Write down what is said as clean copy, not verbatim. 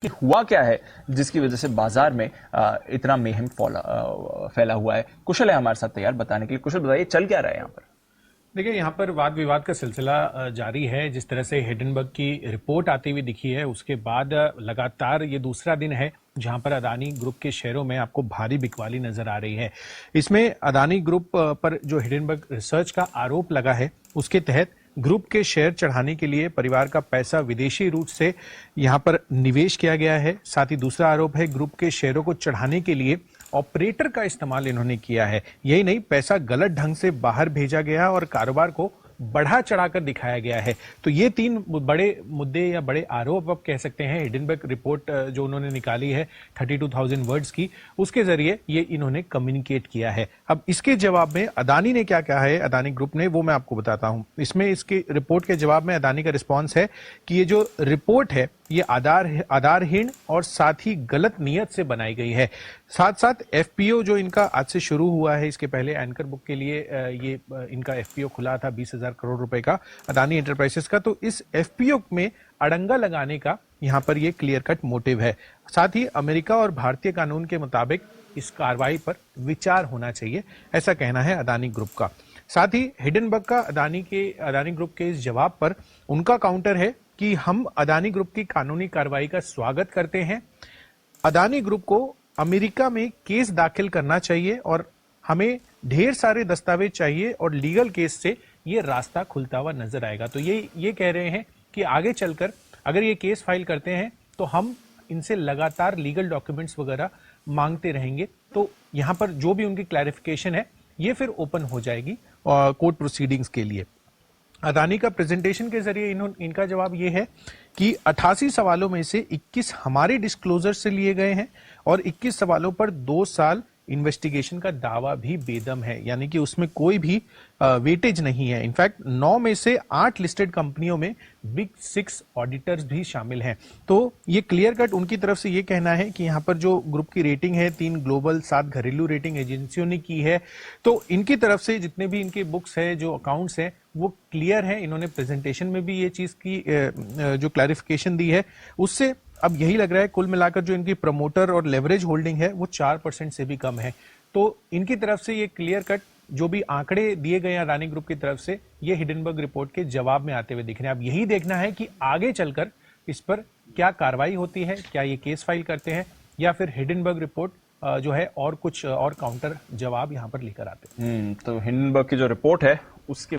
कि हुआ क्या है जिसकी वजह से बाजार में इतना मेहम फैला हुआ है। कुशल है हमारे साथ तैयार बताने के लिए। कुशल, बताइए चल क्या रहा है यहाँ पर। देखिए, यहाँ पर वाद विवाद का सिलसिला जारी है। जिस तरह से हिडेनबर्ग की रिपोर्ट आती हुई दिखी है, उसके बाद लगातार ये दूसरा दिन है जहां पर अदानी ग्रुप के शेयरों में आपको भारी बिकवाली नजर आ रही है। इसमें अदानी ग्रुप पर जो हिडेनबर्ग रिसर्च का आरोप लगा है, उसके तहत ग्रुप के शेयर चढ़ाने के लिए परिवार का पैसा विदेशी रूट से यहां पर निवेश किया गया है। साथ ही दूसरा आरोप है, ग्रुप के शेयरों को चढ़ाने के लिए ऑपरेटर का इस्तेमाल इन्होंने किया है। यही नहीं, पैसा गलत ढंग से बाहर भेजा गया और कारोबार को बढ़ा चढ़ाकर दिखाया गया है। तो ये तीन बड़े मुद्दे या बड़े आरोप आप कह सकते हैं। हिडेनबर्ग रिपोर्ट जो उन्होंने निकाली है 32,000 वर्ड्स की, उसके जरिए ये इन्होंने कम्युनिकेट किया है। अब इसके जवाब में अदानी ने क्या कहा है, अदानी ग्रुप ने, वो मैं आपको बताता हूं। इसमें इसकी रिपोर्ट के जवाब में अदानी का रिस्पॉन्स है कि ये जो रिपोर्ट है ये आधारहीन और साथ ही गलत नियत से बनाई गई है। साथ साथ एफपीओ जो इनका आज से शुरू हुआ है, इसके पहले एंकर बुक के लिए ये इनका एफपीओ खुला था 20,000 करोड़ रुपए का अदानी एंटरप्राइजेस का। तो इस एफपीओ में अड़ंगा लगाने का यहां पर ये क्लियर कट मोटिव है। साथ ही अमेरिका और भारतीय कानून के मुताबिक इस कार्रवाई पर विचार होना चाहिए, ऐसा कहना है अदानी ग्रुप का। साथ ही हिडेनबर्ग का अदानी ग्रुप के इस जवाब पर उनका काउंटर है कि हम अदानी ग्रुप की कानूनी कार्रवाई का स्वागत करते हैं। अदानी ग्रुप को अमेरिका में केस दाखिल करना चाहिए और हमें ढेर सारे दस्तावेज चाहिए और लीगल केस से ये रास्ता खुलता हुआ नजर आएगा। तो ये कह रहे हैं कि आगे चलकर अगर ये केस फाइल करते हैं तो हम इनसे लगातार लीगल डॉक्यूमेंट्स वगैरह मांगते रहेंगे। तो यहां पर जो भी उनकी क्लैरिफिकेशन है ये फिर ओपन हो जाएगी कोर्ट प्रोसीडिंग्स के लिए। अदानी का प्रेजेंटेशन के जरिए इनका जवाब यह है कि 88 सवालों में से 21 हमारे डिस्क्लोजर से लिए गए हैं और 21 सवालों पर 2 साल इन्वेस्टिगेशन का दावा भी बेदम है, यानी कि उसमें कोई भी वेटेज नहीं है। इनफैक्ट 9 में से 8 लिस्टेड कंपनियों में बिग 6 ऑडिटर्स भी शामिल हैं। तो ये क्लियर कट उनकी तरफ से ये कहना है कि यहाँ पर जो ग्रुप की रेटिंग है 3 ग्लोबल 7 घरेलू रेटिंग एजेंसियों ने की है। तो इनकी तरफ से जितने भी इनके बुक्स है, जो अकाउंट्स है, वो क्लियर है। इन्होंने प्रेजेंटेशन में भी ये चीज की जो क्लैरिफिकेशन दी है, उससे अब यही लग रहा है कुल मिलाकर जो इनकी प्रमोटर और लेवरेज होल्डिंग है वो 4% से भी कम है। तो इनकी तरफ से ये क्लियर कट जो भी आंकड़े दिए गए हैं अदानी ग्रुप की तरफ से, ये हिडेनबर्ग रिपोर्ट के जवाब में आते हुए दिख रहे हैं। अब यही देखना है कि आगे चलकर इस पर क्या कार्रवाई होती है, क्या ये केस फाइल करते हैं या फिर हिडेनबर्ग रिपोर्ट जो है और कुछ और काउंटर जवाब यहां पर लेकर आते हैं। तो हिडेनबर्ग की जो रिपोर्ट है उसके